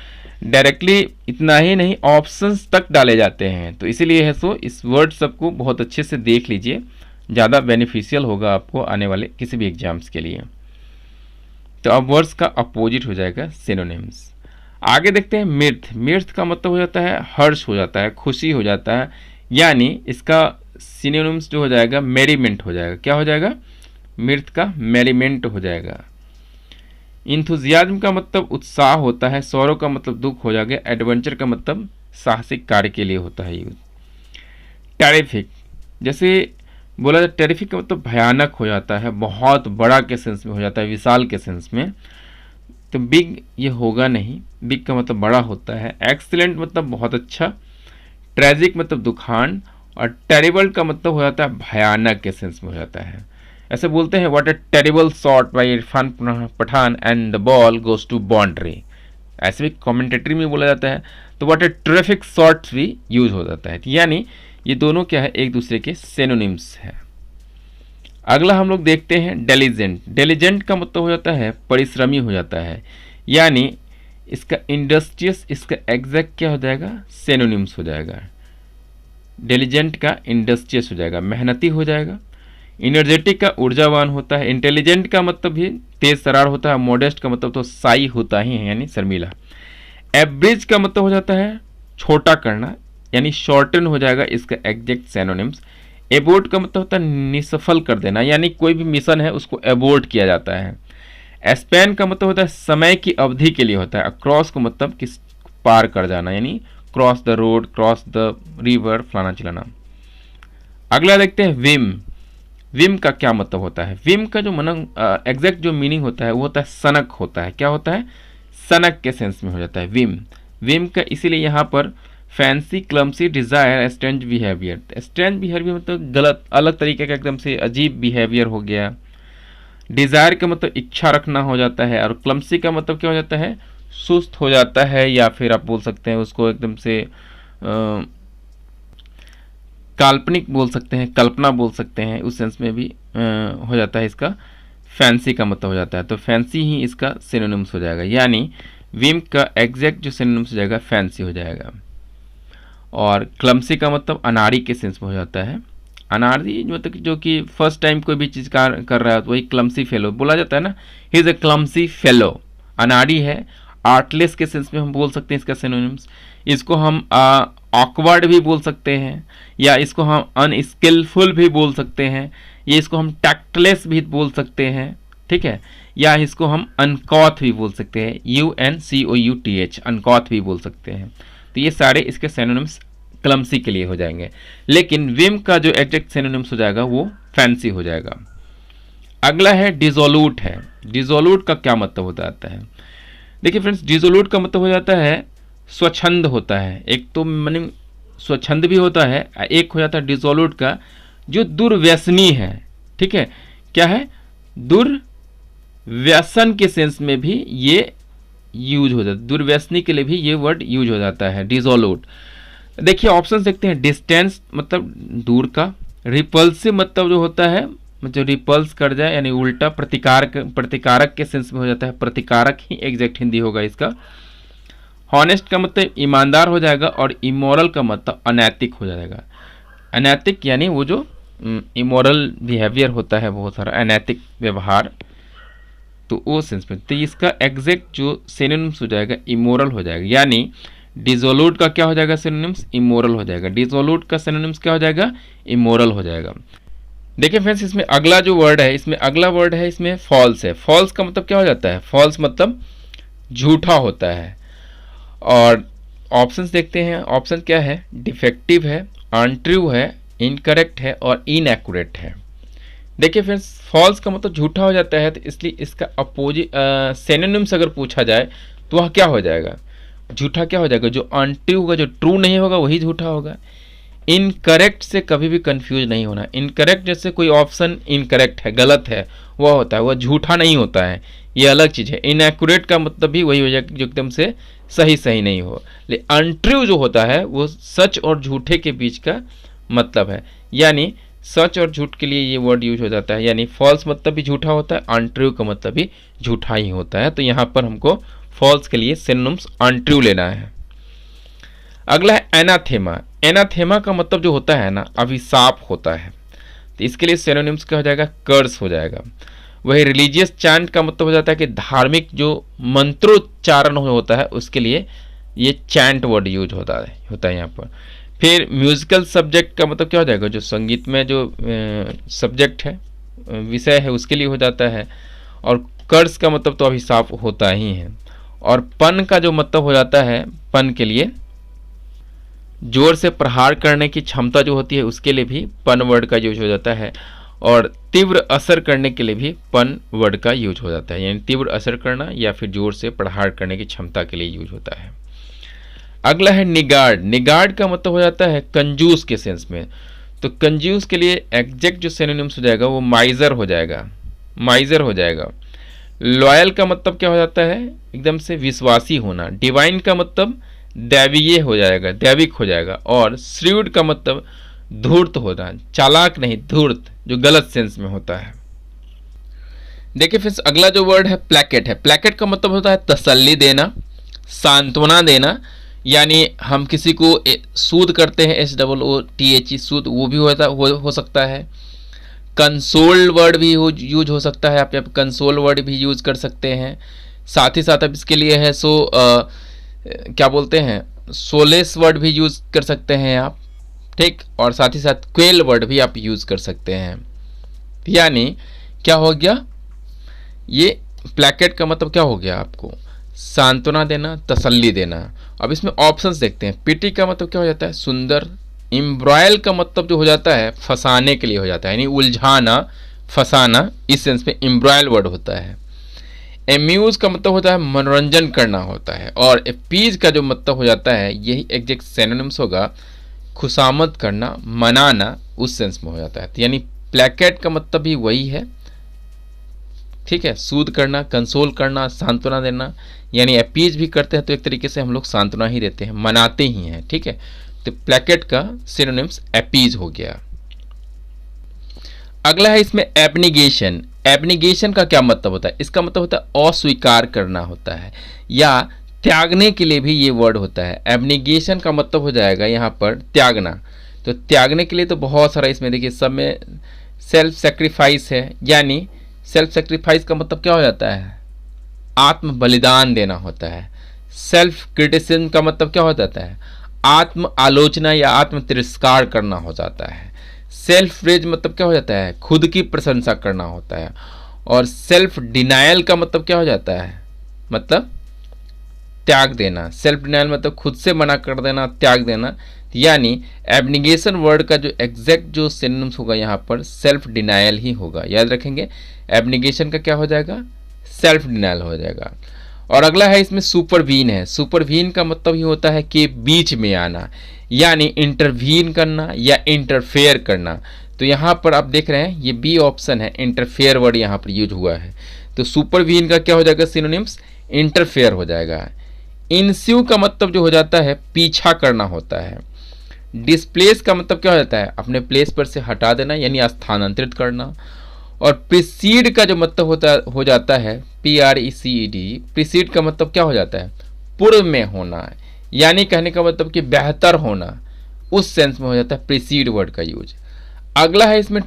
डायरेक्टली इतना ही नहीं, ऑप्शंस तक डाले जाते हैं। तो इसीलिए है सो इस वर्ड सबको बहुत अच्छे से देख लीजिए, ज़्यादा बेनिफिशियल होगा आपको आने वाले किसी भी एग्जाम्स के लिए। तो अब वर्ड्स का अपोजिट हो जाएगा सिनोनिम्स। आगे देखते हैं मिर्थ। मिर्थ का मतलब हो जाता है हर्ष हो जाता है, खुशी हो जाता है, यानी इसका सिनोनिम्स जो हो जाएगा मेरीमेंट हो जाएगा। क्या हो जाएगा, मिर्थ का मेरीमेंट हो जाएगा। इंथुजियाज्म का मतलब उत्साह होता है। सौरव का मतलब दुख हो जाएगा। एडवेंचर का मतलब साहसिक कार्य के लिए होता है यूज। टेरिफिक, जैसे बोला जाए टेरिफिक का मतलब भयानक हो जाता है, बहुत बड़ा के सेंस में हो जाता है, विशाल के सेंस में। तो बिग ये होगा नहीं, बिग का मतलब बड़ा होता है। एक्सीलेंट मतलब बहुत अच्छा। ट्रेजिक मतलब दुखान। और टेरिबल का मतलब हो जाता है भयानक के सेंस में हो जाता है। ऐसे बोलते हैं what a terrible shot by Irfan Pathan and the ball goes to boundary, ऐसे भी कमेंटेटरी में बोला जाता है। तो व्हाट ए ट्रैफिक शॉट्स भी यूज हो जाता है। यानी ये दोनों क्या है, एक दूसरे के सिनोनिम्स है। अगला हम लोग देखते हैं डेलीजेंट। डेलीजेंट का मतलब हो जाता है परिश्रमी हो जाता है, यानी इसका इंडस्ट्रियस, इसका एग्जैक्ट क्या हो जाएगा, सिनोनिम्स हो जाएगा। डेलीजेंट का इंडस्ट्रियस हो जाएगा, मेहनती हो जाएगा। इनर्जेटिक का ऊर्जावान होता है। इंटेलिजेंट का मतलब भी तेज तरार होता है। मॉडेस्ट का मतलब तो साई होता ही है, यानी शर्मीला। एवरेज का मतलब हो जाता है छोटा करना, यानी शॉर्टन हो जाएगा इसका एग्जैक्ट सिनोनिम्स। एबोर्ट का मतलब होता है निसफल कर देना, यानी कोई भी मिशन है उसको एबोर्ट किया जाता है। स्पैन का मतलब होता है समय की अवधि के लिए होता है। क्रॉस का मतलब किस पार कर जाना, यानी cross the road, cross the river, फलाना चिलाना। अगला देखते हैं विम। विम का क्या मतलब होता है। विम का जो एग्जैक्ट जो मीनिंग होता है वो होता है सनक होता है। क्या होता है, सनक के सेंस में हो जाता है विम। विम का इसीलिए यहाँ पर fancy, clumsy, desire, strange behaviour. Strange behaviour मतलब गलत, अलग तरीके का एकदम से अजीब बिहेवियर हो गया। डिजायर का मतलब इच्छा रखना हो जाता है। और क्लमसी का मतलब क्या हो जाता है, सुस्त हो जाता है, या फिर आप बोल सकते हैं उसको एकदम से काल्पनिक बोल सकते हैं, कल्पना बोल सकते हैं, उस सेंस में भी हो जाता है। इसका फैंसी का मतलब हो जाता है, तो फैंसी ही इसका सिनोनिम्स हो जाएगा। यानी विम का एग्जैक्ट जो सिनोनिम्स हो जाएगा फैंसी हो जाएगा। और क्लमसी का मतलब अनाड़ी के सेंस में हो जाता है। अनाड़ी मतलब जो कि फर्स्ट टाइम कोई भी चीज़ कर रहा है तो वही क्लमसी फेलो बोला जाता है ना, he is a clumsy fellow. अनाड़ी है, आर्टलेस के सेंस में हम बोल सकते हैं इसका सिनोनिम्स। इसको हम ऑकवर्ड भी बोल सकते हैं, या इसको हम अनस्किलफुल भी बोल सकते हैं, या इसको हम टैक्टलेस भी बोल सकते हैं, ठीक है, या इसको हम अनकॉथ भी बोल सकते हैं, UNCOUTH, अनकॉथ भी बोल सकते हैं। तो ये सारे इसके सिनोनिम्स क्लमसी के लिए हो जाएंगे। लेकिन विम का जो एग्जैक्ट सिनोनिम्स हो जाएगा वो फैंसी हो जाएगा। अगला है डिसोल्यूट है। डिसोल्यूट का क्या मतलब होता आता है? देखिए फ्रेंड्स, डिसोल्यूट का मतलब हो जाता है स्वच्छंद होता है। एक तो माने स्वच्छंद भी होता है, एक हो जाता है डिसोल्यूट का जो दुर्व्यसनी है, ठीक है। क्या है? दुर्व्यसन के सेंस में भी ये यूज हो जाता है, दुर्व्यसनी के लिए भी ये वर्ड यूज हो जाता है डिसोल्यूट। देखिए ऑप्शन देखते हैं। डिस्टेंस मतलब दूर का, रिपल्सिव मतलब जो होता है मतलब रिपल्स कर जाए यानी उल्टा, प्रतिकारक के सेंस में हो जाता है, प्रतिकारक ही एग्जैक्ट हिंदी होगा इसका। हॉनेस्ट का मतलब ईमानदार हो जाएगा, और इमोरल का मतलब अनैतिक हो जाएगा। अनैतिक यानी वो जो इमोरल बिहेवियर होता है, बहुत सारा अनैतिक व्यवहार, तो वो सेंस में। तो इसका एग्जैक्ट जो सिनोनिम्स हो जाएगा इमोरल हो जाएगा, यानी डिसोल्यूट का क्या हो जाएगा सिनोनिम्स? इमोरल हो जाएगा। डिसोल्यूट का सिनोनिम्स क्या हो जाएगा? इमोरल हो जाएगा। देखिए फ्रेंड्स, इसमें अगला जो वर्ड है, इसमें अगला वर्ड है, इसमें फॉल्स है। फॉल्स का मतलब क्या हो जाता है? फॉल्स मतलब झूठा होता है। और ऑप्शंस देखते हैं। ऑप्शन क्या है? डिफेक्टिव है, अनट्रू है, इनकरेक्ट है और इनएक्यूरेट है। देखिए फ्रेंड्स, फॉल्स का मतलब झूठा हो जाता है, तो इसलिए इसका अपोजिट सिनोनिम्स अगर पूछा जाए तो वह क्या हो जाएगा? झूठा क्या हो जाएगा? जो अनट्रू होगा, जो ट्रू नहीं होगा वही झूठा होगा। इनकरेक्ट से कभी भी कंफ्यूज नहीं होना। इनकरेक्ट जैसे कोई ऑप्शन इनकरेक्ट है, गलत है, वह होता है, वह झूठा नहीं होता है, ये अलग चीज़ है। इनएक्यूरेट का मतलब भी वही हो जाएगा जो एकदम से सही नहीं हो। लेकिन अनट्रू जो होता है वो सच और झूठे के बीच का मतलब है, यानी सच और झूठ के लिए ये वर्ड यूज हो जाता है। यानी फॉल्स मतलब भी झूठा होता है, अनट्रू का मतलब भी झूठा ही होता है। तो यहाँ पर हमको फॉल्स के लिए सिनोनिम्स अनट्रू लेना है। अगला है एनाथेमा। एनाथेमा का मतलब जो होता है ना, अभिशाप होता है, तो इसके लिए सिनोनिम्स क्या हो जाएगा? कर्स हो जाएगा। वही रिलीजियस चैंट का मतलब हो जाता है कि धार्मिक जो मंत्रोच्चारण होता है उसके लिए ये चैंट वर्ड यूज होता है यहाँ पर। फिर म्यूजिकल सब्जेक्ट का मतलब क्या हो जाएगा? जो संगीत में जो सब्जेक्ट है, विषय है, उसके लिए हो जाता है। और कर्स का मतलब तो अभिशाप होता ही है। और पन का जो मतलब हो जाता है, पन के लिए जोर से प्रहार करने की क्षमता जो होती है उसके लिए भी पन वर्ड का यूज हो जाता है। और तीव्र असर करने के लिए भी पन वर्ड का यूज हो जाता है, यानी तीव्र असर करना या फिर जोर से प्रहार करने की क्षमता के लिए यूज होता है। अगला है निगार्ड। निगार्ड का मतलब हो जाता है कंजूस के सेंस में। तो कंजूस के लिए एग्जैक्ट जो सिनोनिम्स हो जाएगा वो माइजर हो जाएगा, माइजर हो जाएगा। लॉयल का मतलब क्या हो जाता है? एकदम से विश्वासी होना। डिवाइन का मतलब दैवीय हो जाएगा, दैविक हो जाएगा। और श्रीवुड का मतलब धूर्त होना, चालाक नहीं, धूर्त, जो गलत सेंस में होता है। देखिए फिर अगला जो वर्ड है प्लैकेट है। प्लैकेट का मतलब होता है तसल्ली देना, सांत्वना देना, यानी हम किसी को सूद करते हैं, SOOTHE, सूद, वो भी हो सकता है। कंसोल वर्ड भी यूज हो सकता है, आप यहाँ पे कंसोल वर्ड भी यूज कर सकते हैं। साथ ही साथ अब इसके लिए है क्या बोलते हैं, सोलेस वर्ड भी यूज कर सकते हैं आप, ठीक। और साथ ही साथ क्वेल वर्ड भी आप यूज कर सकते हैं। यानी क्या हो गया? ये प्लैकेट का मतलब क्या हो गया? आपको सांत्वना देना, तसल्ली देना। अब इसमें ऑप्शंस देखते हैं। पिटी का मतलब क्या हो जाता है? सुंदर। एम्ब्रॉयल का मतलब जो हो जाता है फंसाने के लिए हो जाता है, यानी उलझाना, फंसाना, इस सेंस में एम्ब्रॉयल वर्ड होता है। एम्यूज का मतलब होता है मनोरंजन करना होता है। और अपीज का जो मतलब हो जाता है, यही एग्जैक्ट सिनोनिम्स होगा, खुशामद करना, मनाना, उस सेंस में हो जाता है। तो यानी प्लैकेट का मतलब भी वही है, ठीक है, सूद करना, कंसोल करना, सांत्वना देना। यानी अपीज भी करते हैं तो एक तरीके से हम लोग सांत्वना ही देते हैं, मनाते ही हैं, ठीक है। तो प्लैकेट का सिनोनिम्स अपीज हो गया। अगला है इसमें एब्निगेशन। एब्निगेशन का क्या मतलब होता है? इसका मतलब होता है अस्वीकार करना होता है, या त्यागने के लिए भी ये वर्ड होता है। एब्निगेशन का मतलब हो जाएगा यहाँ पर त्यागना। तो त्यागने के लिए तो बहुत सारा इसमें देखिए, सब में सेल्फ सेक्रीफाइस है, यानी सेल्फ सेक्रीफाइस का मतलब क्या हो जाता है? आत्म बलिदान देना होता है। सेल्फ क्रिटिसिज्म का मतलब क्या हो जाता है, आत्म आलोचना या आत्म तिरस्कार करना हो जाता है। सेल्फ प्रेज मतलब क्या हो जाता है, खुद की प्रशंसा करना होता है। और सेल्फ डिनायल का मतलब क्या हो जाता है, मतलब त्याग देना। सेल्फ डिनायल मतलब खुद से मना कर देना, त्याग देना। यानी एब्निगेशन वर्ड का जो एग्जैक्ट जो सिनोनिम्स होगा यहाँ पर सेल्फ डिनायल ही होगा। याद रखेंगे, एब्निगेशन का क्या हो जाएगा, सेल्फ डिनायल हो जाएगा। और अगला है इसमें सुपरवीन है। सुपरवीन का मतलब ही होता है कि बीच में आना, यानी इंटरवीन करना या इंटरफेयर करना। तो यहाँ पर आप देख रहे हैं ये बी ऑप्शन है, इंटरफेयर वर्ड यहाँ पर यूज हुआ है। तो सुपरवीन का क्या हो जाएगा सिनोनिम्स, इंटरफेयर हो जाएगा। इंस्यू का मतलब जो हो जाता है पीछा करना होता है। डिस्प्लेस का मतलब क्या हो जाता है, अपने प्लेस पर से हटा देना यानी स्थानांतरित करना। और प्रीसीड का जो मतलब हो जाता है PRECED, प्रीसीड का मतलब क्या हो जाता है, पूर्व में होना, यानी कहने का मतलब कि बेहतर होना, उस सेंस में हो जाता है प्रीसीड वर्ड का यूज। अगला है इसमें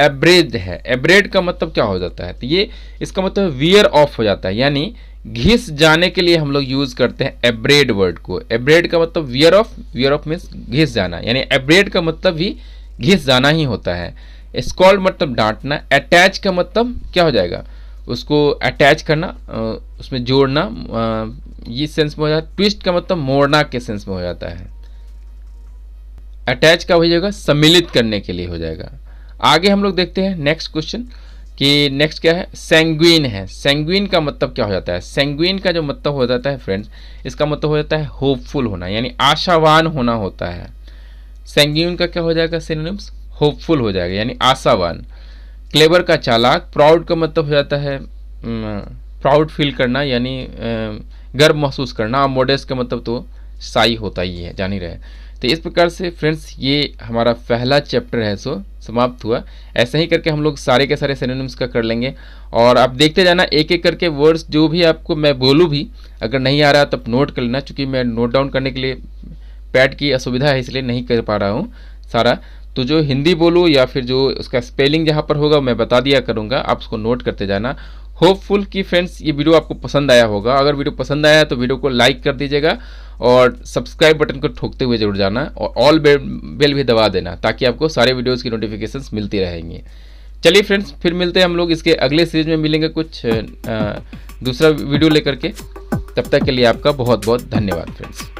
एब्रेड है। एब्रेड का मतलब क्या हो जाता है, तो ये इसका मतलब वियर ऑफ हो जाता है, यानी घिस जाने के लिए हम लोग यूज करते हैं एब्रेड वर्ड को। एब्रेड का मतलब wear off, wear off means घिस जाना, यानी एब्रेड का मतलब भी घिस जाना ही होता है। स्कॉल्ड मतलब डांटना। अटैच का मतलब क्या हो जाएगा, उसको अटैच करना, उसमें जोड़ना, ये सेंस में हो जाता है। ट्विस्ट का मतलब मोड़ना के सेंस में हो जाता है। अटैच का हो जाएगा सम्मिलित करने के लिए हो जाएगा। आगे हम लोग देखते हैं नेक्स्ट क्वेश्चन कि नेक्स्ट क्या है, सैंग्विन है। सैंग्विन का मतलब क्या हो जाता है, सैंग्विन का जो मतलब हो जाता है फ्रेंड्स, इसका मतलब हो जाता है होपफुल होना, यानी आशावान होना होता है। सैंग्विन का क्या हो जाएगा सिनोनिम्स, होपफुल हो जाएगा यानी आशावान। क्लेवर का चालाक। प्राउड का मतलब हो जाता है प्राउड फील करना, यानी गर्व महसूस करना। और मोडेस्ट का मतलब तो शाई होता ही है, जान ही रहे। तो इस प्रकार से फ्रेंड्स ये हमारा पहला चैप्टर है सो समाप्त हुआ। ऐसे ही करके हम लोग सारे के सारे सिनोनिम्स का कर लेंगे। और आप देखते जाना एक एक करके वर्ड्स जो भी आपको मैं बोलूँ भी, अगर नहीं आ रहा तो नोट कर लेना, चूँकि मैं नोट डाउन करने के लिए पैड की असुविधा है इसलिए नहीं कर पा रहा हूँ सारा। तो जो हिंदी बोलूँ या फिर जो उसका स्पेलिंग जहाँ पर होगा मैं बता दिया करूँगा, आप उसको नोट करते जाना। होपफुल कि फ्रेंड्स ये वीडियो आपको पसंद आया होगा। अगर वीडियो पसंद आया तो वीडियो को लाइक कर दीजिएगा और सब्सक्राइब बटन को ठोकते हुए जरूर जाना, और ऑल बेल भी दबा देना ताकि आपको सारे वीडियोज़ की नोटिफिकेशंस मिलती रहेंगी। चलिए फ्रेंड्स, फिर मिलते हैं हम लोग इसके अगले सीरीज में, मिलेंगे कुछ दूसरा वीडियो लेकर के। तब तक के लिए आपका बहुत बहुत धन्यवाद फ्रेंड्स।